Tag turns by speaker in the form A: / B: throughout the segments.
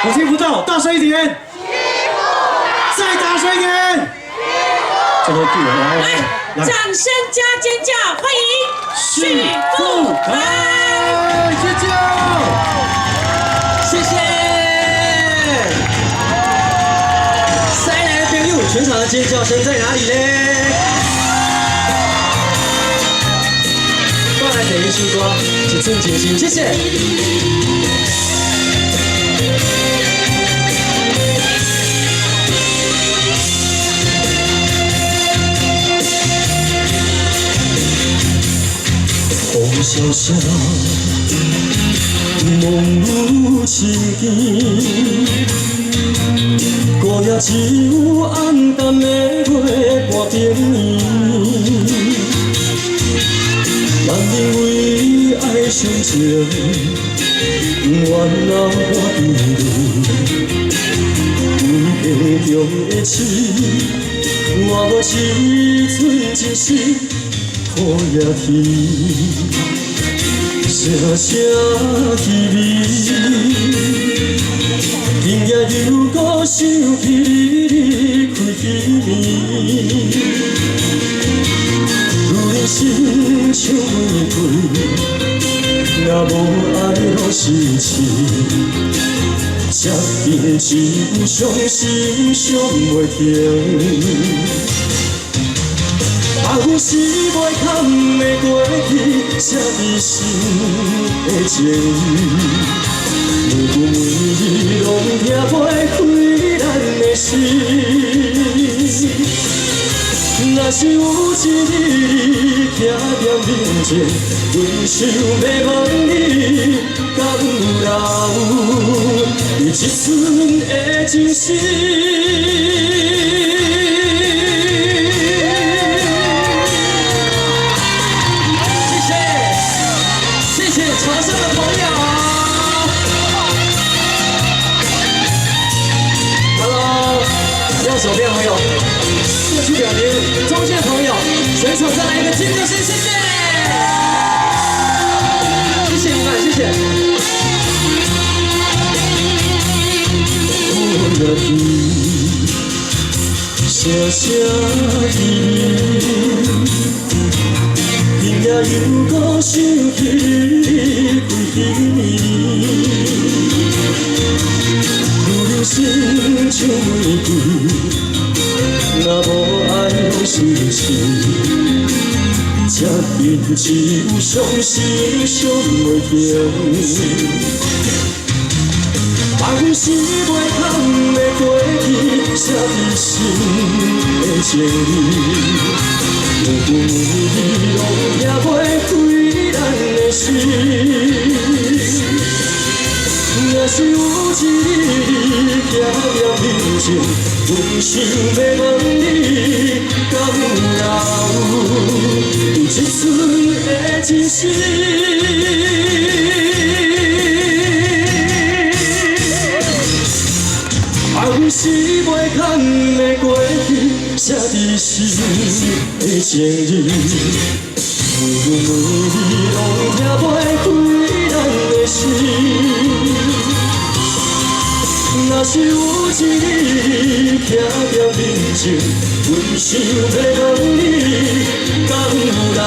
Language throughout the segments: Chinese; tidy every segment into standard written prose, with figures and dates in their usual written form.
A: 我听不到，大声一点。再大声一点。最后句了，来，
B: 掌声加尖叫，欢迎许富凯，
A: 尖叫！
C: 谢谢。再来的朋友，全场的尖叫声在哪里呢？过来等一首歌，一寸真心，谢谢。风萧萧，梦有情意，孤夜只有暗淡的月半边暝。咱因为爱相情，怨老我伫路，有家中的痴，我无一寸真心。雨也天，声声凄迷，今夜又搁想起你开记暝，如人生像玫瑰，若无爱落心痴，这边只有伤心伤袂停。爱是袂堪的过去，写在心的情意。每句每字拢听不开咱的心。若是有一日徛在面前，阮想要问你，敢有留你一寸的真心？场上的朋友 ，Hello， 右手边朋友，过去表明，中间朋友，全场再来一个尖叫声，谢谢，谢谢你们，谢谢。我的心，声声甜。今夜又搁想起你开记暝，如人生像玫瑰，若无爱拢心痴，这边只有伤心伤袂停。爱是袂堪的过去，写在心的情意。每句每字拢听不开咱的心。若是有一日徛在面前，阮想要问你，敢有一寸的真心？爱是袂堪的过去，写在心的情意。每句每字拢听不开咱的心。若是有一日徛在面前，阮想要问你，敢有留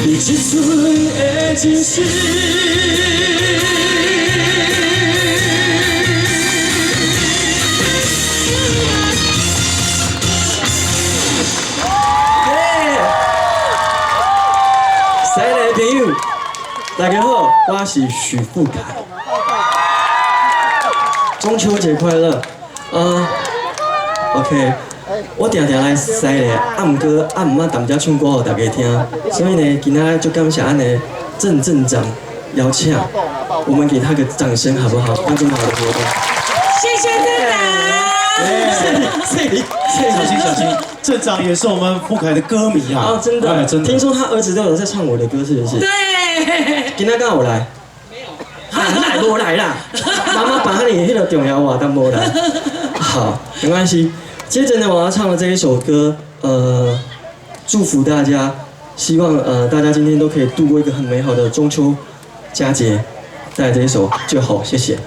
C: 一寸的真心？大家好，我是许富凯。中秋节快乐！OK， 我常常来西咧，毋过毋捌淡只唱歌给大家听，所以呢，今仔就感谢咱的郑镇长邀请，我们给他个掌声好不好？观众好的活动。
B: 谢谢镇长。
C: 谢谢。
A: 小心小心，镇长也是我们富凯的歌迷啊！
C: 哦，真的，真的。听说他儿子都有在唱我的歌，是不是？
B: 对。
C: 今天刚好来。没有。还无来啦！妈妈把你迄个重要话当无来。好，没关系。接着呢，我要唱的这一首歌，祝福大家，希望大家今天都可以度过一个很美好的中秋佳节。带来这一首就好，谢谢。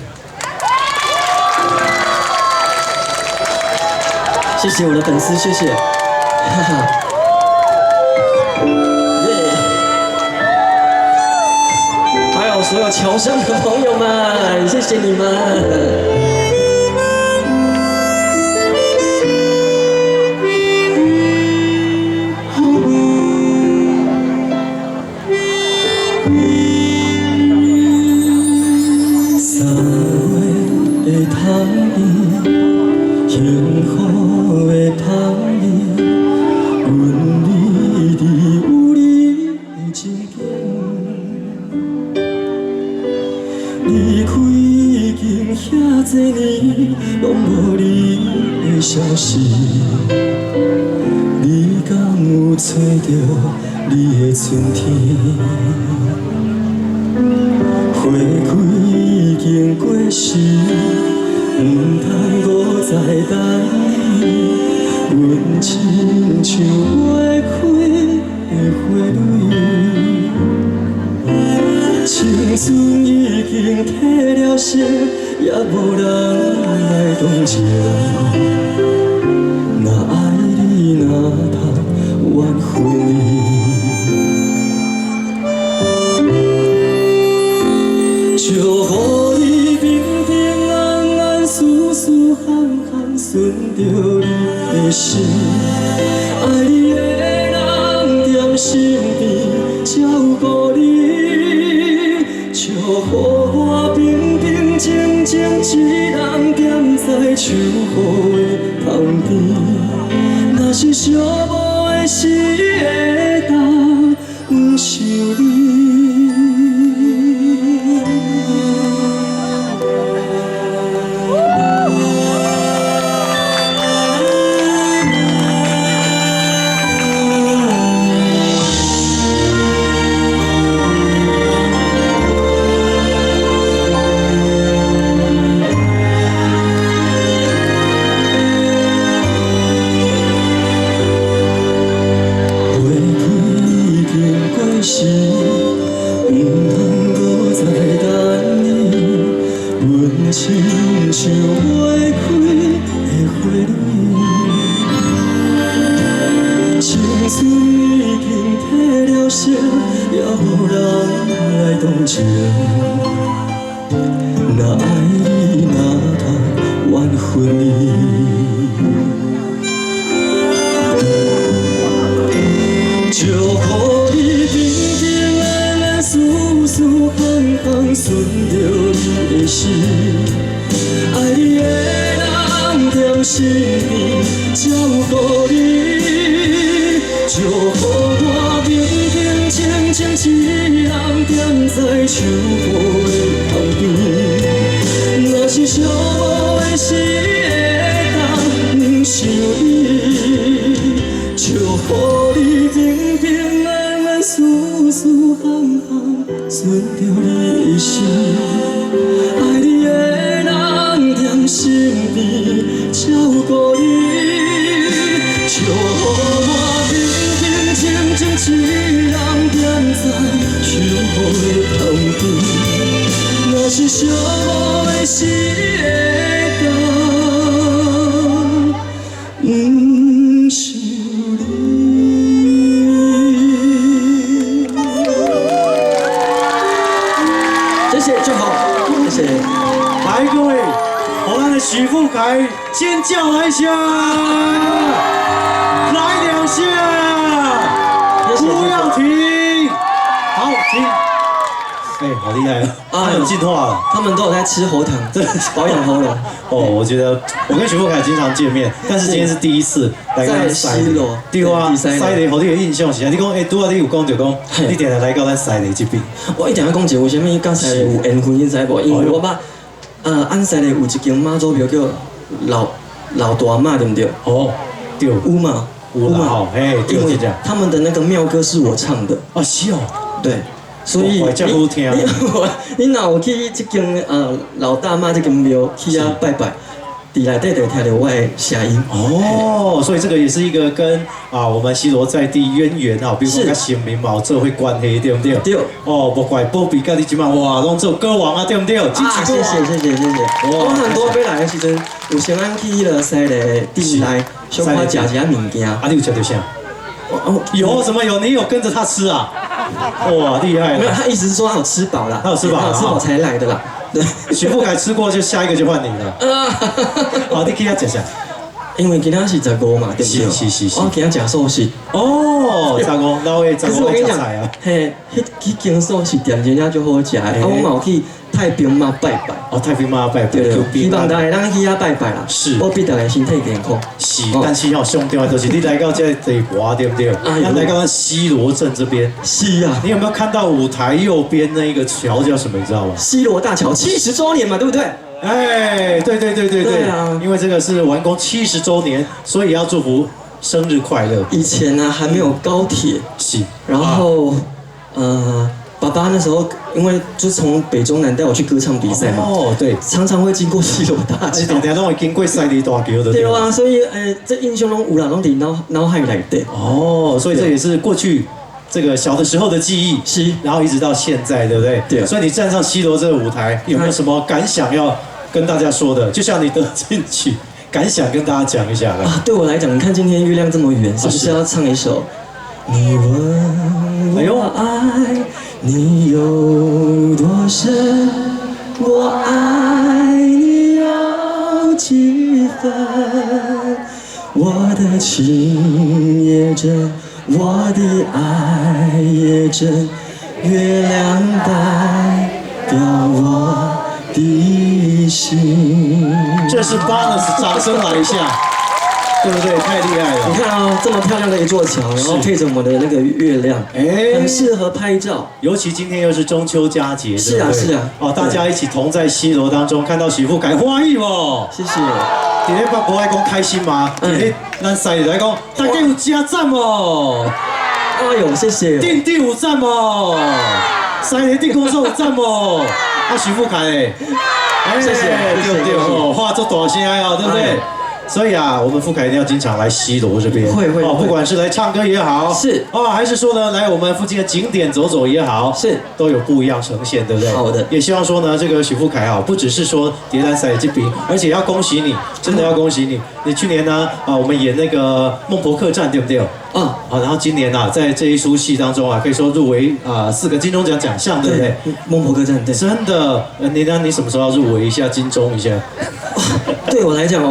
C: 谢谢我的粉丝，谢谢，哈哈，耶！还有所有侨生的朋友们，谢谢你们。幸福的香味，阮美丽有你的情景。离开已经遐多年，拢无你的消息。你敢有找到你的春天？花开已经过时。唔通搁再等你，阮亲像袂开的花蕊，青春已经褪了色，也无人来同情。若爱你，哪通怨恨你？就互你平平安安、舒舒服服顺着你的心，爱你的人踮身边照顾你，就互我平平静静一人踮在树雨的旁边。若是寂寞的时会当不想你。亲像袂开的花蕊，青春已经褪了色，也无人来同情。若爱你，哪通怨恨你？就互你平平安安、舒舒服服顺着你的心。爱你的人踮身边照顾你，就互我平平静静一人踮在树雨的旁边。若是寂寞的时会当不想你，就互你平平安安、舒舒服服顺着你的心。爱你的人身边照顾你，就互我平平静静一人踮在树雨的旁边。若是寂寞的时会当不想你。谢谢就好，谢谢。
A: 来，各位。我们的许富凯尖叫来一下，来两下，不要停，好停。哎，好厉害啊！他有进化了，
C: 他们都有在吃喉糖，对，保养喉咙。
A: 哦，我觉得我跟许富凯经常见面，但是今天是第一次来跟西雷。对啊，西雷，互你的印象是啊？你讲，拄仔你有讲就讲，你定定来到咱西雷这边。
C: 我一定要讲一个，为什么甲西雷有缘分，你知无？因为我捌。安西咧有一间妈祖庙叫老大妈，对不对？
A: 哦，对，
C: 有嘛？
A: 有嘛？嘿，
C: 因为他们的那个庙歌是我唱的。
A: 哦，是哦。
C: 对，所以你若有去这间老大妈这间庙去遐拜拜，底内底就听到我的声音。
A: 哦，所以这个也是一个跟我们西罗在地渊源比如说跟新民嘛这会关系，对不对？
C: 对。
A: 哦，不怪波比跟你今晚哇，拢做歌王对不对？
C: 谢谢。我很多要来的时阵，有先咱去迄个西个店内，小可食一下物件。
A: 你有吃到啥？有什么有？你有跟着他吃啊？哇，厉害！
C: 没有，他意思是说他有吃饱了，
A: 他有吃饱
C: 才来的啦。对，
A: 许富凯吃过，就下一个就换你了。好，你可以要讲下。
C: 因为今天是15嘛，对不对？
A: 是。
C: 我今天吃素食。
A: 哦，15，老的15
C: 我跟你讲，嘿，迄间素食店真正就好食的。我嘛有去太平妈拜拜。
A: 哦，太平妈拜拜。
C: 对，希望大家咱去遐拜拜啦。
A: 是。
C: 我必大家身体健康。
A: 是，但是上重要的就是你来到这地博，对不对？咱来到西罗镇这边。
C: 是啊。
A: 你有没有看到舞台右边那一个桥叫什么？你知道吗？
C: 西罗大桥70周年嘛，对不对？
A: 哎，对啊！因为这个是完工70周年，所以要祝福生日快乐。
C: 以前呢还没有高铁，
A: 是。
C: 然后爸爸那时候因为就从北中南带我去歌唱比赛嘛，
A: 哦对，
C: 常常会经过西罗大桥，
A: 常常都会经过西里大桥的。
C: 对啊，所以这印象中有啦，拢伫脑海内底。
A: 哦，所以这也是过去。这个小的时候的记忆，
C: 是，
A: 然后一直到现在，对不对？
C: 对。
A: 所以你站上西罗这个舞台，有没有什么感想要跟大家说的？就像你得进去，感想跟大家讲一下来。
C: 对我来讲，你看今天月亮这么圆，是不是要唱一首？你问我爱你有多深，我爱你有几分？我的情也真。我的爱也真，月亮代表我的心。
A: 这是 bonus， 掌声来一下，对不对？太厉害了！
C: 你看哦，这么漂亮的一座桥，然后配着我们的那个月亮，很适合拍照。
A: 尤其今天又是中秋佳节，
C: 是啊。
A: 哦，大家一起同在西罗当中，看到许富凯欢喜哦！
C: 谢谢。
A: 今天爸伯来讲开心吗？今天咱西里来讲，大家有加赞哦！
C: 哎呦，谢谢。
A: 第有赞哦！西里地公寿有赞哦！许富凯
C: 谢谢，
A: 对哦，话做大声哦，对不对？所以我们富凯一定要经常来西罗这边，
C: 会
A: 不管是来唱歌也好，
C: 是
A: 还是说呢来我们附近的景点走走也好，
C: 是
A: 都有不一样呈现，对不对？
C: 好的，
A: 也希望说呢，这个许富凯不只是说蝶兰赛这边，而且要恭喜你，真的要恭喜你。你去年呢我们演那个孟婆客栈，对不对？然后今年在这一出戏当中可以说入围4个金钟奖奖项，对不对？
C: 孟婆客栈，对，
A: 真的。你什么时候要入围一下金钟一下？
C: 对我来讲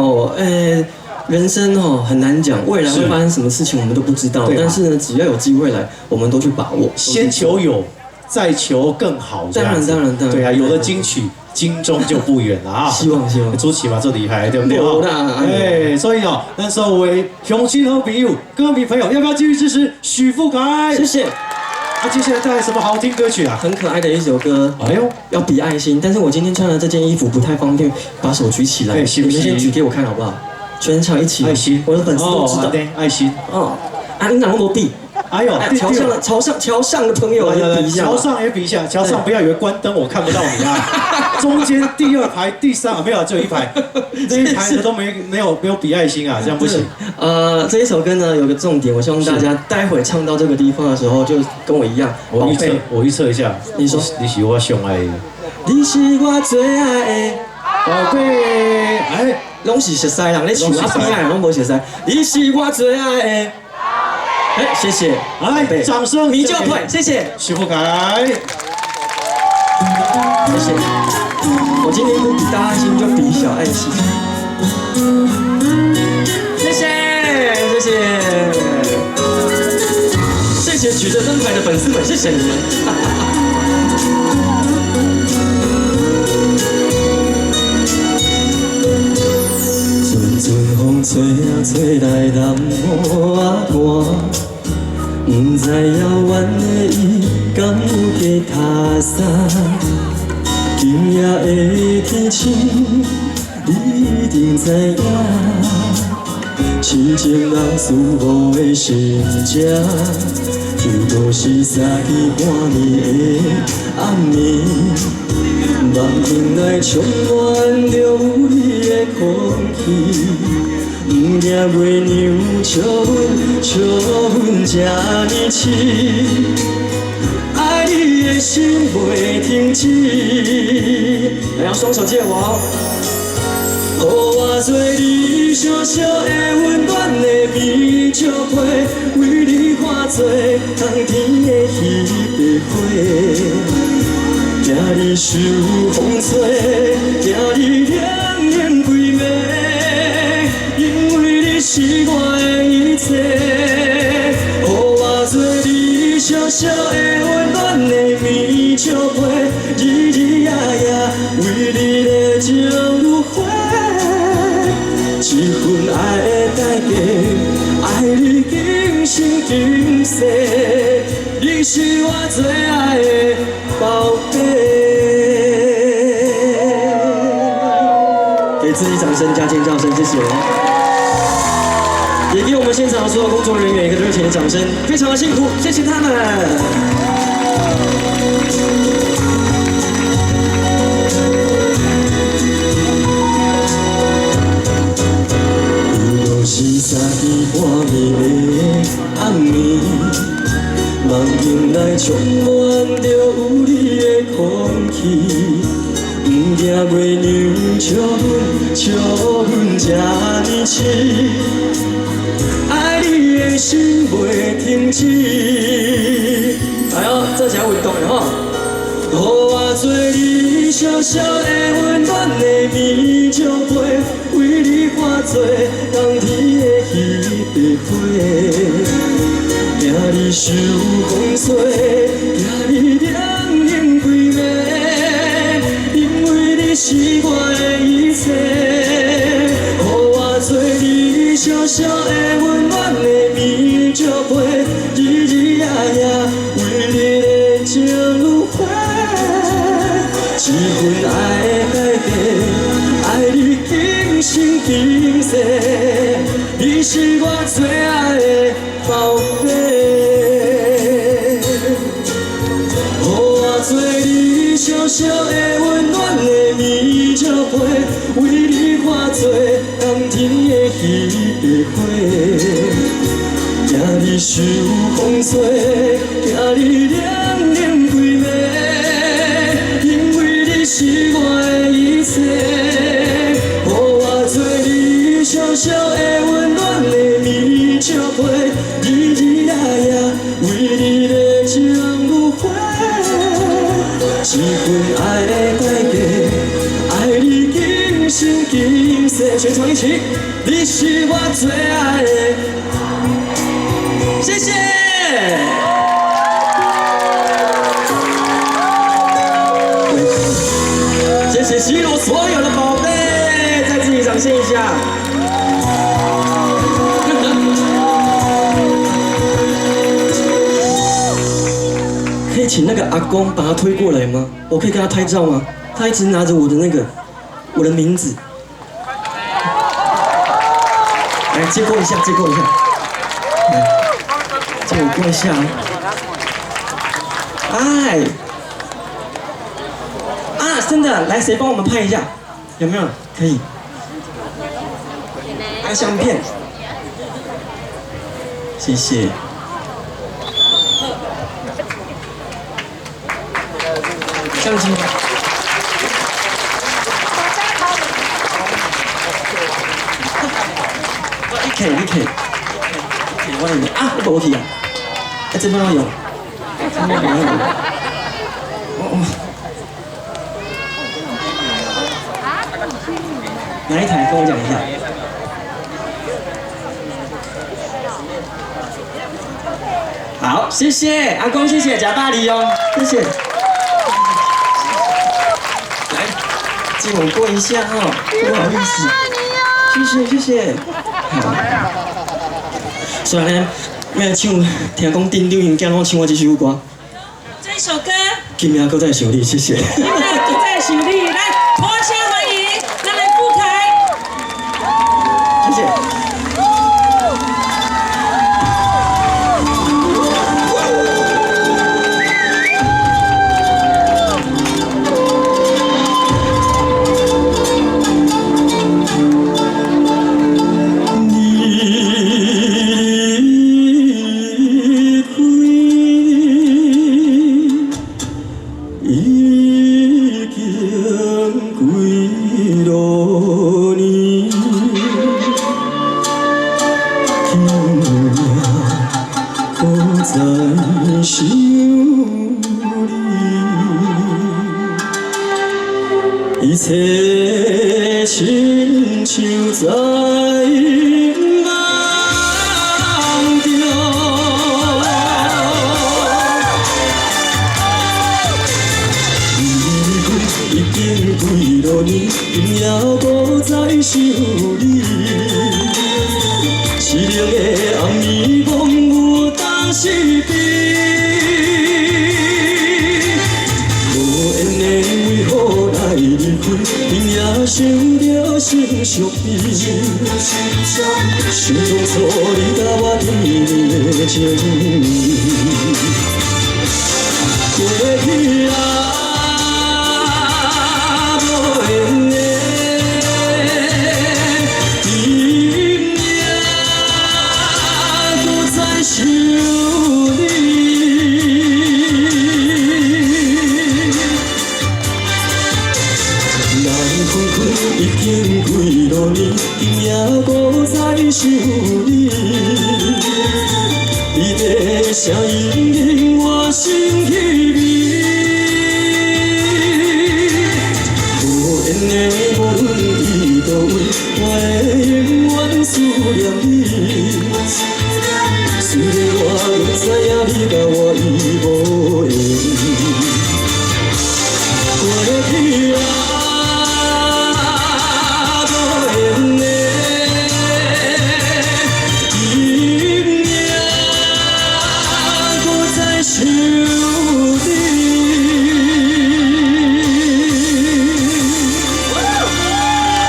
C: 人生很难讲，未来会发生什么事情我们都不知道。但是呢，只要有机会来，我们都去把握。
A: 先求有，再求更好。
C: 当然。
A: 对啊，有了金曲，金钟就不远了啊！
C: 希望。
A: 朱启嘛，这厉害，对不对？所以那时候为雄心和朋友、歌迷朋友，要不要继续支持许富凯？
C: 谢谢。
A: 接下来带来什么好听歌曲啊？
C: 很可爱的一首歌，要比爱心。但是我今天穿的这件衣服不太方便，把手举起来。你们先举给我看好不好？全场一起，
A: 爱心，
C: 我的粉丝都知道。
A: 爱心。
C: 你哪那么比？
A: 哎呦，
C: 桥上的朋友也比一下。
A: 桥上也比一下，桥上不要以为关灯我看不到你啊。中间第2排、第3没有，只有1排，这一排的都没有比爱心啊，这样不行。
C: 这一首歌呢有个重点，我希望大家待会唱到这个地方的时候，就跟我一样。
A: 我预测一下，
C: 你说
A: 你是我最爱的，
C: 你是我最爱的宝贝。拢是熟悉人，你唱啊边啊拢无熟悉。你是我最爱的。谢谢，
A: 掌声，
C: 你就会，谢谢，
A: 许富凯，
C: 谢谢。我今天不比大爱心，就比小爱心。谢谢举着灯牌的粉丝们，谢谢你们。阵风吹吹来南抹汗。不知遥远的伊，敢有加他山？今夜的天气，你一定知影。痴情人思慕的心情，就都是三更半暝的暗暝，目梦境内充满着有你的空气，不惊月娘笑阮这呢痴，爱你的心袂停止。来，用双手借我哦。予我做你小小的温暖的棉石被，为你化作冬天的彼白花。惊你受风吹，惊你冷冷规暝，因为你是我的一切。予我做你小小的温暖的棉石被，日日夜夜为你热情如火。这份爱的代价，爱你今生今世，你是我最爱的宝贝。给自己掌声加尖叫声，谢谢。也给我们现场所有工作人员一个热情的掌声，非常的辛苦，谢谢他们。是早起半暝的暗暝，梦境内充满着有你的空气，不惊月娘笑阮这呢痴，爱你的心袂停止。来哦，做一下运动的吼。予我做你小小的温暖的棉石被，为你化作冬天的彼白花。惊你受风吹，惊你冷冷规暝，因为你是我的一切。予我做你小小的温暖的棉石被，日日夜夜为你热情如火。这份爱的代价，爱你今生今世，你是我最爱的宝贝。予我做你小小的温暖的棉石被，为你化作冬天的彼白花。惊你受风吹，惊你冷冷规暝，因为你是我的一切。予我做你小小的温暖的棉石被，日日夜夜为你热情如火。这份爱的代价，爱你今生今世。全场一起，你是我最爱的。谢谢。谢谢西鲁所有的宝贝，再自己掌声一下。可以请那个阿公把他推过来吗？我可以跟他拍照吗？他一直拿着我的名字。来接过一下，接过一下。来，借我过一下。哎。啊，真的，来，谁帮我们拍一下？有没有？可以。拍相片。谢谢。相机。你可以，我来啊，我无去啊，这边我有，这边我有，哪一台？跟我讲一下。好，谢谢阿公，谢谢假大礼哦，谢谢。来，借我过一下哦，不好意思，谢谢。好，虽然呢，要唱，听讲顶流因囝拢唱我这首歌。
B: 这一首歌。
C: 今夜搁再想你，谢谢。
B: 今夜搁再想你，来，掌声欢迎，咱来傅凯。
C: 谢谢。一切亲像在梦中。已经几落年，今夜无再想你。凄凉的暗暝，梦有当时悲。无缘的为何来离开？今夜想着心伤悲。想当初你甲我甜蜜的情意，过去啊。 想你，人分开已经几落年，今夜无再想你。你的声音令我心稀微，无缘的无论伫倒位，我会永远思念你。 虽然我知影你甲我已无缘，过去啊无缘的，今夜搁再想你。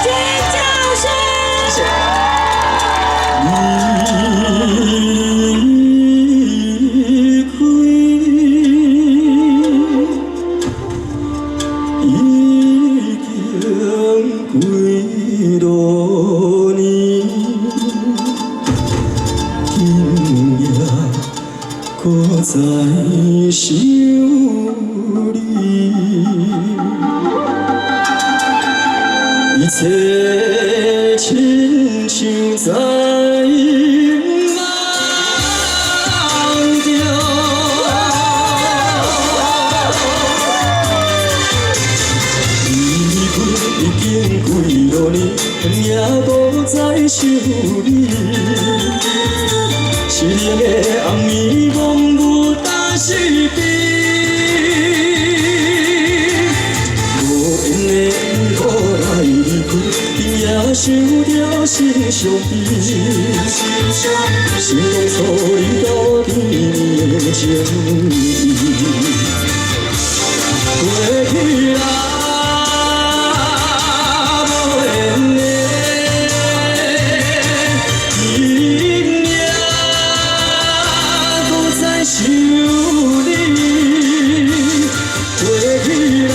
B: 尖叫声！谢谢。 几落年，今夜搁再想你，一切亲像在梦中。 已经几落年，今夜无再想你。凄凉的暗暝，梦有当时悲。无缘的为何来离开？今夜想着心伤悲。想当初你甲我甜蜜的情意，过去啊。 想你，过去啊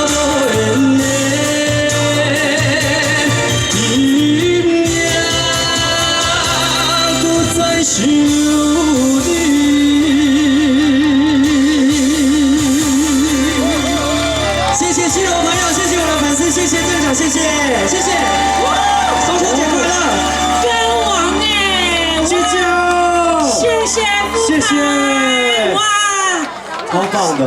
B: 无缘的，今夜搁再想你。谢谢新友朋友，谢谢我的粉丝，谢谢镇长，谢谢，谢谢，中秋节快乐！歌王哎，
C: 谢谢。
B: 谢谢，
C: 谢谢，
B: 哇，
A: 超棒的。